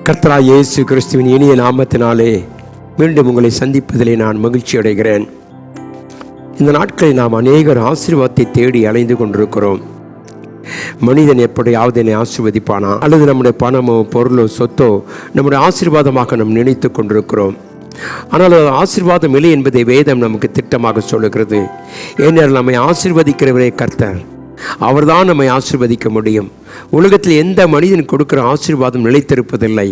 கர்த்தராகிய இயேசு கிறிஸ்துவின் இனிய நாமத்தினாலே மீண்டும் உங்களை சந்திப்பதிலே நான் மகிழ்ச்சி அடைகிறேன். இந்த நாட்களில் நாம் அநேகர் ஆசீர்வாதத்தை தேடி அலைந்து கொண்டிருக்கிறோம். மனிதன் எப்படியாவது என்னை ஆசீர்வதிப்பானா, அல்லது நம்முடைய பணமோ பொருளோ சொத்தோ நம்முடைய ஆசீர்வாதமாக நாம் நினைத்து கொண்டிருக்கிறோம். ஆனால் ஆசீர்வாதம் இல்லை என்பதை வேதம் நமக்கு திட்டமாக சொல்லுகிறது. ஏனென்றால் நம்மை ஆசீர்வதிக்கிறவரே கர்த்தர். அவர்தான் நம்மை ஆசீர்வதிக்க முடியும். உலகத்தில் எந்த மனிதன் கொடுக்கிற ஆசீர்வாதம் நிலைத்திருப்பதில்லை.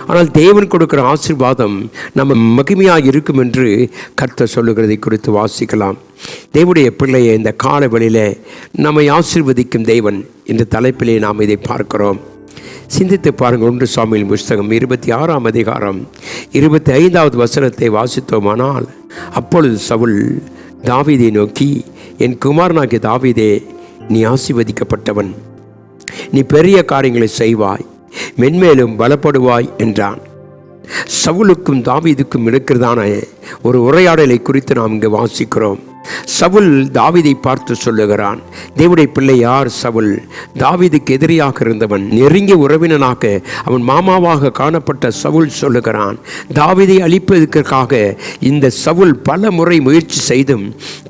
ஆனால் தேவன் கொடுக்கிற ஆசீர்வாதம் நம்ம மகிமையாக இருக்கும் என்று கர்த்தர் சொல்லுகிறதை குறித்து வாசிக்கலாம். தேவனுடைய பிள்ளையை இந்த காலவெளியிலே நம்மை ஆசீர்வதிக்கும் தேவன் என்ற தலைப்பிலே நாம் இதை பார்க்கிறோம். சிந்தித்து பாருங்கள். 1 சாமுவேல் புஸ்தகம் 26ஆம் அதிகாரம் 25வது வசனத்தை வாசித்தோமானால், அப்பொழுது சவுல் தாவீதை நோக்கி, என் குமாரனாகிய தாவீதே, நீ ஆசீர்வதிக்கப்பட்டவன், நீ பெரிய காரியங்களை செய்வாய், மென்மேலும் பலப்படுவாய் என்றான். சவுலுக்கும் தாவீதுக்கும் இருக்கிறதான ஒரு உரையாடலை குறித்து நாம் இங்கு வாசிக்கிறோம். சவுல் தாவீதை பார்த்து சொல்லுகிறான். தேவனுடைய பிள்ளை யார்? சவுல் தாவீதுக்கு எதிரியாக இருந்தவன், நெருங்கிய உறவினனாக அவன் மாமாவாக காணப்பட்ட சவுல் சொல்லுகிறான். தாவீதை அழிப்பதற்காக இந்த சவுல் பல முறை முயற்சி செய்தும்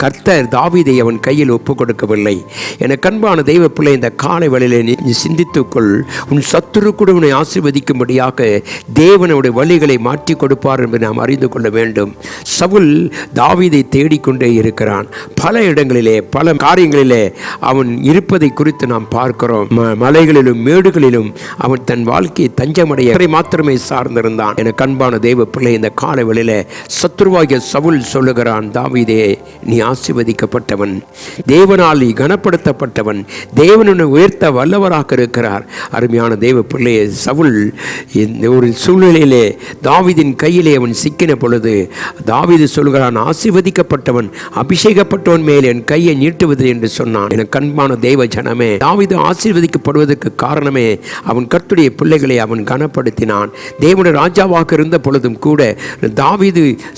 கர்த்தர் தாவீதை அவன் கையில் ஒப்புக் கொடுக்கவில்லை. என கண்பான தெய்வ பிள்ளை, இந்த காலை வேளையிலே நீ சிந்தித்துக்கொள். உன் சத்துரு கூட உன்னை ஆசீர்வதிக்கும்படியாக தேவனுடைய வழிகளை மாற்றி கொடுப்பார் என்று நாம் அறிந்து கொள்ள வேண்டும். சவுல் தாவீதை தேடிக்கொண்டே இருக்கிறான். பல இடங்களிலே பல காரியங்களிலே அவன் இருப்பதை குறித்து நாம் பார்க்கிறோம். மலைகளிலும் மேடுகளிலும் அவன் தன் வாழ்க்கையை தஞ்சமடைய மாத்திரமே சார்ந்திருந்தான். என கண்பான தேவ பிள்ளை, இந்த கால வேளையிலே சத்துருவாகிய சவுல் சொல்லுகிறான், தாவீதே, நீ ஆசீர்வதிக்கப்பட்டவன், தேவனால் கனப்படுத்தப்பட்டவன், தேவனை உயர்த்த வல்லவராக இருக்கிறார். அருமையான தேவ பிள்ளையை, சவுல் இந்த ஒரு சூழ்நிலையிலே தாவீதின் கையிலே அவன் சிக்கின பொழுது தாவீது சொல்கிறான், ஆசீர்வதிக்கப்பட்டவன், அபிஷேகப்பட்டவன் மேல் என் கையை நீட்டுவது என்று சொன்னான். என கண்பான தேவ ஜனமே, தாவீது ஆசீர்வதிக்கப்படுவதற்கு காரணமே அவன் கர்த்தருடைய பிள்ளைகளை அவன் கனப்படுத்தினான். தேவனுடைய ராஜாவாக இருந்த பொழுதும் கூட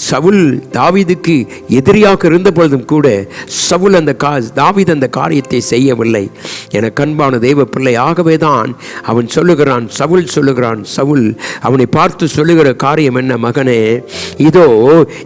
சவுல் தாவீதுக்கு எதிரியாக இருந்த பொழுதும் கூட சவுல் தாவீது அந்த காரியத்தை செய்யவில்லை. என கண்பான தேவ பிள்ளை, ஆகவேதான் அவன் சொல்லுகிறான், சவுல் அவனை பார்த்து சொல்லுகிற காரியம் என்ன? மகனே, இதோ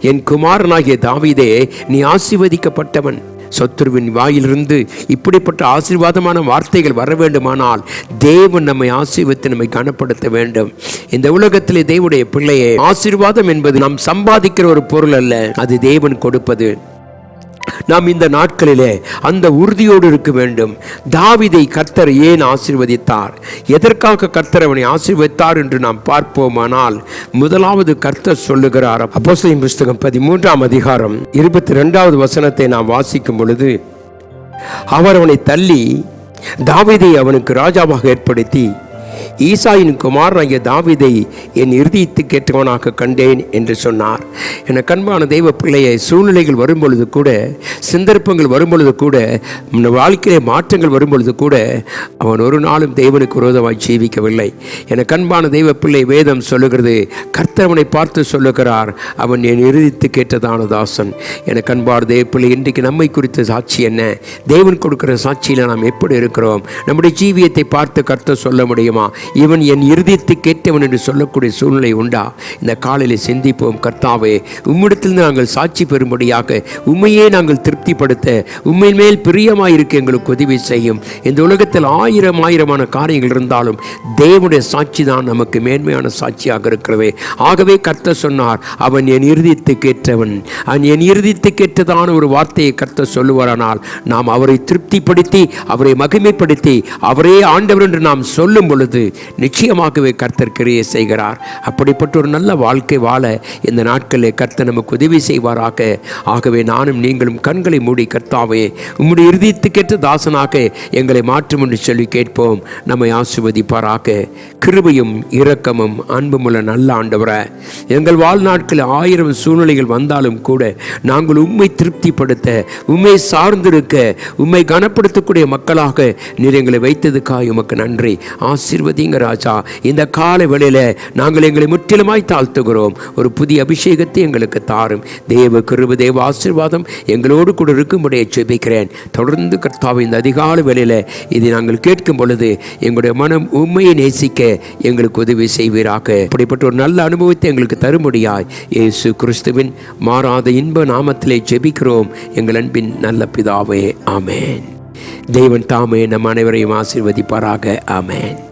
என் குமாரனாகிய தாவீதே, நீ ஆசீர்வதிக்கப்பட்டவன். சத்துருவின் வாயிலிருந்து இப்படிப்பட்ட ஆசீர்வாதமான வார்த்தைகள் வர வேண்டுமானால் தேவன் நம்மை ஆசீர்வதித்து நம்மை கனப்படுத்த வேண்டும். இந்த உலகத்திலே தேவனுடைய பிள்ளையே, ஆசீர்வாதம் என்பது நாம் சம்பாதிக்கிற ஒரு பொருள் அல்ல, அது தேவன் கொடுப்பது. நாம் இந்த நாட்களிலே அந்த உறுதியோடு இருக்க வேண்டும். தாவீதை கர்த்தர் ஏன் ஆசீர்வதித்தார்? எதற்காக கர்த்தர் அவனை ஆசீர்வதித்தார் என்று நாம் பார்ப்போமானால், முதலாவது கர்த்தர் சொல்லுகிறார். அப்போஸ்தலரின் புஸ்தகம் 13ஆம் அதிகாரம் 22வது வசனத்தை நாம் வாசிக்கும் பொழுது, அவர் அவனை தள்ளி தாவீதை அவனுக்கு ராஜாவாக ஏற்படுத்தி, ஈசாயின் குமாரனாகிய தாவீதை என் இருதயத்துக்கு ஏற்றவனாக கண்டேன் என்று சொன்னார். என கண்பான தெய்வ பிள்ளையை, சூழ்நிலைகள் வரும்பொழுது கூட, சந்தர்ப்பங்கள் வரும்பொழுது கூட, வாழ்க்கையிலே மாற்றங்கள் வரும்பொழுது கூட அவன் ஒரு நாளும் தேவனுக்கு விரோதமாய் ஜீவிக்கவில்லை. என கண்பான தெய்வ பிள்ளை, வேதம் சொல்லுகிறது, கர்த்தவனை பார்த்து சொல்லுகிறார், அவன் என் இருதயத்துக்கு ஏற்றதான தாசன். என கண்பான தெய்வ பிள்ளை, இன்றைக்கு நம்மை குறித்த சாட்சி என்ன? தேவன் கொடுக்கிற சாட்சியில் நாம் எப்படி இருக்கிறோம்? நம்முடைய ஜீவியத்தை பார்த்து கர்த்தர் சொல்ல முடியுமா, இவன் என் இருதயத்துக்கு கேட்டவன் என்று சொல்லக்கூடிய சூழ்நிலை உண்டா? இந்த காலையில் சிந்திப்போம். கர்த்தாவே, உம்மிடத்திலிருந்து நாங்கள் சாட்சி பெறும்படியாக, உண்மையே நாங்கள் திருப்திப்படுத்த, உண்மை மேல் பிரியமாயிருக்க எங்களுக்கு உதவி செய்யும். இந்த உலகத்தில் ஆயிரமான காரியங்கள் இருந்தாலும் தேவனுடைய சாட்சி தான் நமக்கு மேன்மையான சாட்சியாக இருக்கிறது. ஆகவே கர்த்தர் சொன்னார், அவன் என் இருதயத்துக்கு ஏற்றவன். என் இருதயத்துக்கு ஏற்றதான ஒரு வார்த்தையை கர்த்தர் சொல்லுவாரானால், நாம் அவரை திருப்திப்படுத்தி, அவரை மகிமைப்படுத்தி, அவரே ஆண்டவர் என்று நாம் சொல்லும் பொழுது நிச்சயமாகவே கர்த்தர் கிரியை செய்கிறார். அப்படிப்பட்ட ஒரு நல்ல வாழ்க்கை வாழ இந்த நாட்களில் கர்த்தர் நமக்கு உதவி செய்வாராக. ஆகவே நானும் நீங்களும் கண்களை மூடி, கர்த்தாவே, உம்முடைய இருதயத்துக்கேற்ற தாசனாக எங்களை மாற்றும் என்று சொல்லி கேட்போம். நம்மை ஆசீர்வதிப்பாராக. கிருபையும் இரக்கமும் அன்புமுள்ள நல்ல ஆண்டவரே, எங்கள் வாழ்நாட்களில் 1000 சூழ்நிலைகள் வந்தாலும் கூட நாங்கள் உம்மை திருப்திப்படுத்த, உம்மை சார்ந்திருக்க, உம்மை கனப்படுத்தக்கூடிய மக்களாக நீர் எங்களை வைத்ததுக்காக உமக்கு நன்றி. ஆசீர்வதி ஆசீர்வதிங்க ராஜா. இந்த காலை வேளையில நாங்கள் எங்களை முற்றிலுமாய் தாழ்த்துகிறோம். ஒரு புதிய அபிஷேகத்தை எங்களுக்கு தாரும். தேவ கிருபை, தேவ ஆசீர்வாதம் எங்களோடு கூட இருக்கும்படியே ஜெபிக்கிறேன். தொடர்ந்து கர்த்தாவே இந்த அதிகாலை வேளையில இதை நாங்கள் கேட்கும் பொழுது எங்களுடைய மனம் உண்மையை நேசிக்க எங்களுக்கு உதவி செய்வீராக. அப்படிப்பட்ட ஒரு நல்ல அனுபவத்தை எங்களுக்கு தரும்படியாய் இயேசு கிறிஸ்துவின் மாறாத இன்ப நாமத்திலே ஜெபிக்கிறோம் எங்கள் அன்பின் நல்ல பிதாவே. ஆமென். தேவன் தாமே நம் அனைவரையும் ஆசீர்வதிப்பாராக. ஆமென்.